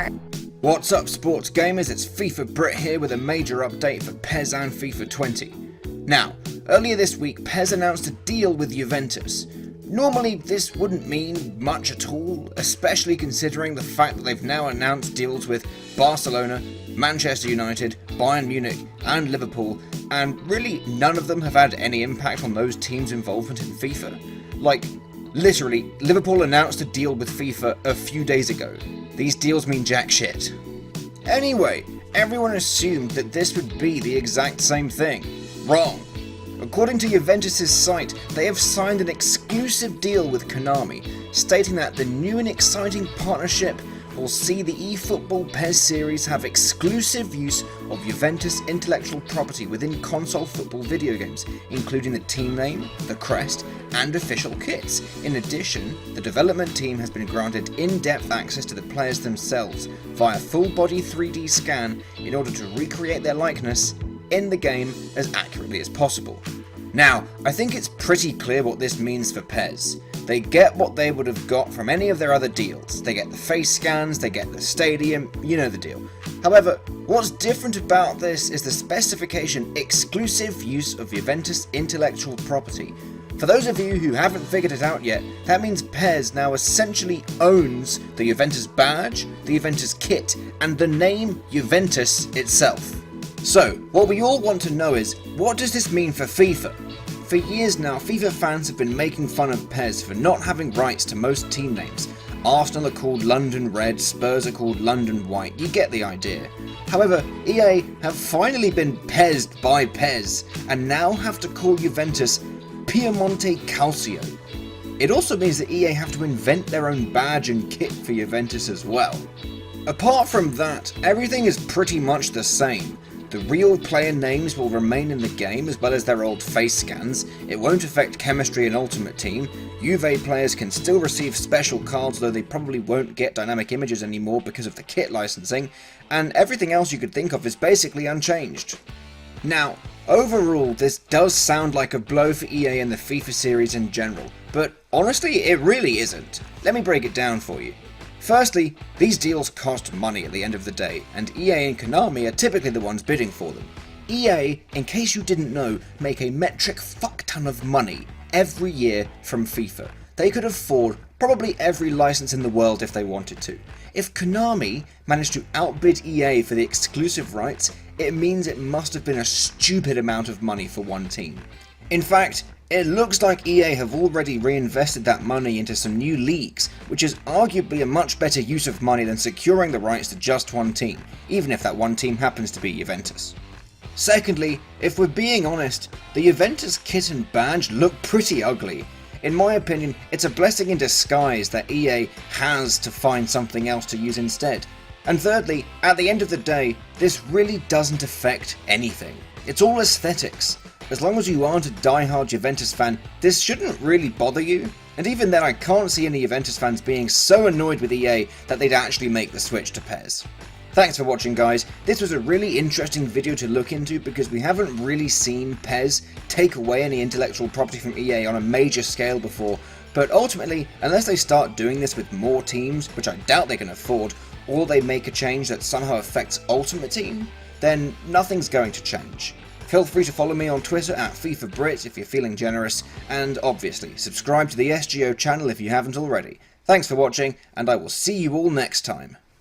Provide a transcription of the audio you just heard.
more. What's up, sports gamers? It's FIFA Brit here with a major update for PES and FIFA 20. Now, earlier this week, PES announced a deal with Juventus. Normally, this wouldn't mean much at all, especially considering the fact that they've now announced deals with Barcelona, Manchester United, Bayern Munich, and Liverpool, and really none of them have had any impact on those teams' involvement in FIFA. Like, literally, Liverpool announced a deal with FIFA a few days ago. These deals mean jack shit. Anyway, everyone assumed that this would be the exact same thing. Wrong. According to Juventus' site, they have signed an exclusive deal with Konami, stating that the new and exciting partnership will see the eFootball PES series have exclusive use of Juventus intellectual property within console football video games, including the team name, the crest, and official kits. In addition, the development team has been granted in-depth access to the players themselves via full-body 3D scan in order to recreate their likeness in the game as accurately as possible. Now, I think it's pretty clear what this means for PES. They get what they would have got from any of their other deals. They get the face scans, they get the stadium, you know the deal. However, what's different about this is the specification exclusive use of Juventus intellectual property. For those of you who haven't figured it out yet, that means PES now essentially owns the Juventus badge, the Juventus kit, and the name Juventus itself. So, what we all want to know is, what does this mean for FIFA? For years now, FIFA fans have been making fun of PES for not having rights to most team names. Arsenal are called London Red, Spurs are called London White, you get the idea. However, EA have finally been PES'd by PES, and now have to call Juventus Piemonte Calcio. It also means that EA have to invent their own badge and kit for Juventus as well. Apart from that, everything is pretty much the same. The real player names will remain in the game as well as their old face scans. It won't affect chemistry in Ultimate Team. Juve players can still receive special cards, though they probably won't get dynamic images anymore because of the kit licensing, and everything else you could think of is basically unchanged. Now, overall, this does sound like a blow for EA and the FIFA series in general, but honestly, it really isn't. Let me break it down for you. Firstly, these deals cost money at the end of the day, and EA and Konami are typically the ones bidding for them. EA, in case you didn't know, make a metric fuck ton of money every year from FIFA. They could afford probably every license in the world if they wanted to. If Konami managed to outbid EA for the exclusive rights, it means it must have been a stupid amount of money for one team. In fact, it looks like EA have already reinvested that money into some new leagues, which is arguably a much better use of money than securing the rights to just one team, even if that one team happens to be Juventus. Secondly, if we're being honest, the Juventus kit and badge look pretty ugly. In my opinion, it's a blessing in disguise that EA has to find something else to use instead. And thirdly, at the end of the day, this really doesn't affect anything. It's all aesthetics. As long as you aren't a die-hard Juventus fan, this shouldn't really bother you. And even then, I can't see any Juventus fans being so annoyed with EA that they'd actually make the switch to PES. Thanks for watching, guys. This was a really interesting video to look into because we haven't really seen PES take away any intellectual property from EA on a major scale before. But ultimately, unless they start doing this with more teams, which I doubt they can afford, or they make a change that somehow affects Ultimate Team, then nothing's going to change. Feel free to follow me on Twitter at FIFA Brit if you're feeling generous, and obviously subscribe to the SGO channel if you haven't already. Thanks for watching, and I will see you all next time.